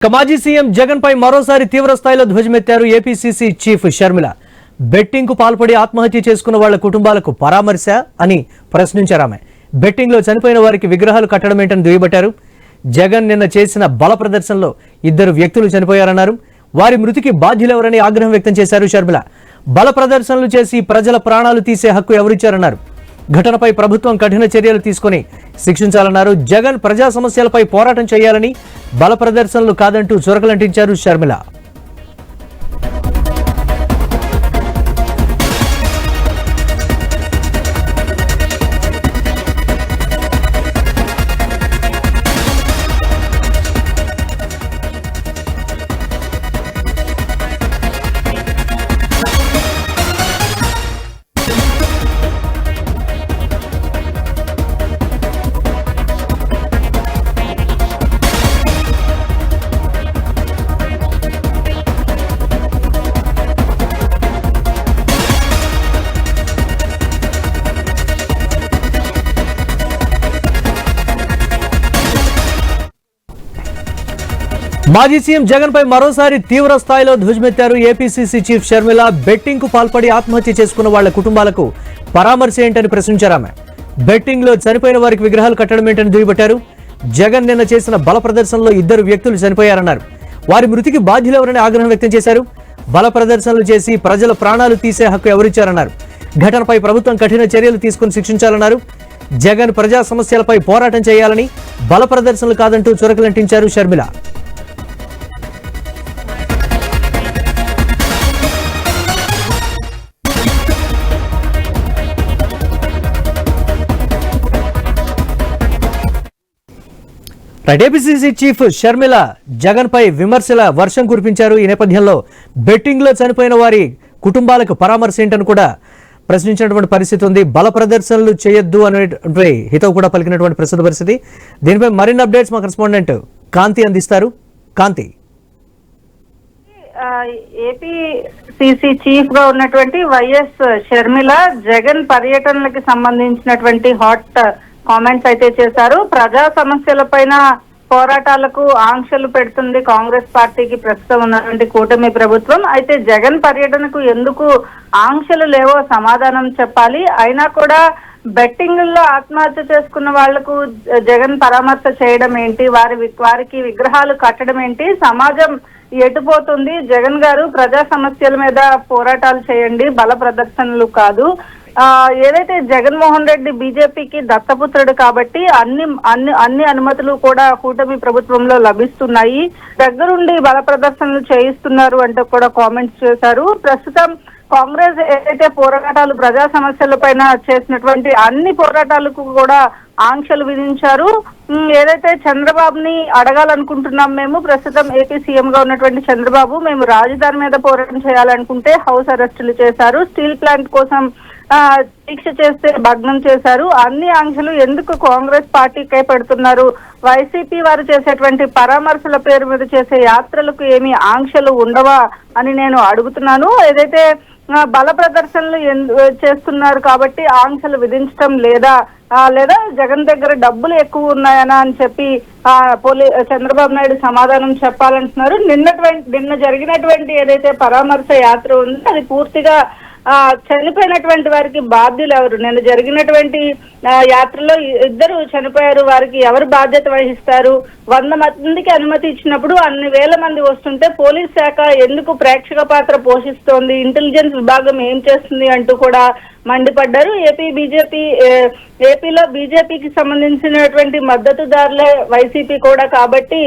మాజీ సీఎం జగన్ పై మరోసారి తీవ్ర స్థాయిలో ధ్వజమెత్తారు ఏపీసీసీ చీఫ్ షర్మిల. బెట్టింగ్ కు పాల్పడి ఆత్మహత్య చేసుకున్న వాళ్ల కుటుంబాలకు పరామర్శ అని ప్రశ్నించారు ఆమె. బెట్టింగ్ లో చనిపోయిన వారికి విగ్రహాలు కట్టడం ఏంటని దుయ్యబట్టారు. జగన్ నిన్న చేసిన బల ప్రదర్శనలో 2 వ్యక్తులు చనిపోయారన్నారు. వారి మృతికి బాధ్యులెవరని ఆగ్రహం వ్యక్తం చేశారు షర్మిల. బల ప్రదర్శనలు చేసి ప్రజల ప్రాణాలు తీసే హక్కు ఎవరిచ్చారన్నారు. ఘటనపై ప్రభుత్వం కఠిన చర్యలు తీసుకుని శిక్షించాలన్నారు. జగన్ ప్రజా సమస్యలపై పోరాటం చేయాలని, బల ప్రదర్శనలు కాదంటూ చురకలంటించారు షర్మిల. మాజీ సీఎం జగన్ పై మరోసారి తీవ్ర స్థాయిలో ధ్వజమెత్తారు ఏపీసీసీ చీఫ్ షర్మిల. బెట్టింగ్ కు పాల్పడి ఆత్మహత్య చేసుకున్న వాళ్ల కుటుంబాలకు పరామర్శ ఏంటని ప్రశ్నించారు ఆమె. బెట్టింగ్ లో చనిపోయిన వారికి విగ్రహాలు కట్టడం ఏంటని దుయ్యబట్టారు. జగన్ నిన్న చేసిన బల ప్రదర్శనలో 2 వ్యక్తులు చనిపోయారన్నారు. వారి మృతికి బాధ్యులెవరని ఆగ్రహం వ్యక్తం చేశారు. బల ప్రదర్శనలు చేసి ప్రజల ప్రాణాలు తీసే హక్కు ఎవరిచ్చారన్నారు. ఘటనపై ప్రభుత్వం కఠిన చర్యలు తీసుకుని శిక్షించాలన్నారు. జగన్ ప్రజా సమస్యలపై పోరాటం చేయాలని, బల ప్రదర్శనలు కాదంటూ చురకలంటించారు షర్మిల. ఏపీసీసీ చీఫ్ షర్మిల జగన్ పై విమర్శల వర్షం కురిపించారు. ఈ నేపథ్యంలో బెట్టింగ్ లో చనిపోయిన వారి కుటుంబాలకు పరామర్శ ఏంటని కూడా ప్రశ్నించినటువంటి పరిస్థితి ఉంది. బల ప్రదర్శనలు చేయొద్దు అనేటువంటి హితవు కూడా పలికినటువంటి ప్రస్తుత పరిస్థితి. దీనిపై మరిన్ని అప్డేట్స్ మా కరెస్పాండెంట్ కాంతి అందిస్తారు. కాంతి, ఏపీసీసీ చీఫ్ గా ఉన్నటువంటి వైఎస్ షర్మిల జగన్ పర్యటనలకు సంబంధించినటువంటి హాట్ కామెంట్స్ అయితే చేశారు. ప్రజా సమస్యలపైన పోరాటాలకు ఆంక్షలు పెడుతుంది కాంగ్రెస్ పార్టీకి ప్రస్తుతం ఉన్నటువంటి కూటమి ప్రభుత్వం. అయితే జగన్ పర్యటనకు ఎందుకు ఆంక్షలు లేవో సమాధానం చెప్పాలి. అయినా కూడా బెట్టింగ్ లో ఆత్మహత్య చేసుకున్న వాళ్లకు జగన్ పరామర్శ చేయడం ఏంటి, వారికి విగ్రహాలు కట్టడం ఏంటి, సమాజం ఎటుపోతుంది? జగన్ గారు ప్రజా సమస్యల మీద పోరాటాలు చేయండి, బల ప్రదర్శనలు కాదు. ఏదైతే జగన్మోహన్ రెడ్డి బీజేపీకి దత్తపుత్రుడు కాబట్టి అన్ని అనుమతులు కూడా కూటమి ప్రభుత్వంలో లభిస్తున్నాయి. దగ్గరుండి బల ప్రదర్శనలు చేయిస్తున్నారు అంటూ కూడా కామెంట్స్ చేశారు. ప్రస్తుతం కాంగ్రెస్ ఏదైతే పోరాటాలు ప్రజా సమస్యల పైన చేసినటువంటి అన్ని పోరాటాలకు కూడా ఆంక్షలు విధించారు. ఏదైతే చంద్రబాబుని అడగాలనుకుంటున్నాం, మేము ప్రస్తుతం ఏపీ సీఎం గా ఉన్నటువంటి చంద్రబాబు, మేము రాజధాని మీద పోరాటం చేయాలనుకుంటే హౌస్ అరెస్టులు చేశారు. స్టీల్ ప్లాంట్ కోసం దీక్ష చేస్తే భగ్నం చేశారు. అన్ని ఆంక్షలు ఎందుకు కాంగ్రెస్ పార్టీకే పెడుతున్నారు? వైసీపీ వారు చేసేటువంటి పరామర్శల పేరు మీద చేసే యాత్రలకు ఏమి ఆంక్షలు ఉండవా అని నేను అడుగుతున్నాను. ఏదైతే బల ప్రదర్శనలు చేస్తున్నారు కాబట్టి ఆంక్షలు విధించడం లేదా జగన్ దగ్గర డబ్బులు ఎక్కువ ఉన్నాయనా అని చెప్పి చంద్రబాబు నాయుడు సమాధానం చెప్పాలంటున్నారు. నిన్న జరిగినటువంటి ఏదైతే పరామర్శ యాత్ర ఉందో అది పూర్తిగా చనిపోయినటువంటి వారికి బాధ్యులు ఎవరు? నిన్న జరిగినటువంటి యాత్రలో 2 చనిపోయారు. వారికి ఎవరు బాధ్యత వహిస్తారు? 100 మందికి అనుమతి ఇచ్చినప్పుడు అన్ని వేల మంది వస్తుంటే పోలీస్ శాఖ ఎందుకు ప్రేక్షక పాత్ర పోషిస్తోంది? ఇంటెలిజెన్స్ విభాగం ఏం చేస్తుంది అంటూ కూడా మండిపడ్డారు. ఏపీలో బీజేపీకి సంబంధించినటువంటి మద్దతుదారులే వైసీపీ కూడా కాబట్టి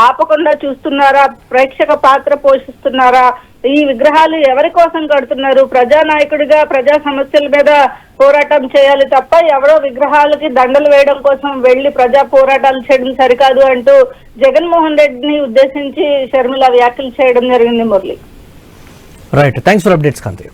ఆపకుండా చూస్తున్నారా? ప్రేక్షక పాత్ర పోషిస్తున్నారా? ఈ విగ్రహాలు ఎవరి కోసం కడుతున్నారు? ప్రజానాయకుడిగా ప్రజా సమస్యల మీద పోరాటం చేయాలి తప్ప ఎవరో విగ్రహాలకి దండలు వేయడం కోసం వెళ్లి ప్రజా పోరాటాలు చేయడం సరికాదు అంటూ జగన్మోహన్ రెడ్డిని ఉద్దేశించి షర్మిల వ్యాఖ్యలు చేయడం జరిగింది. Murali, right, thanks for updates Kanthi.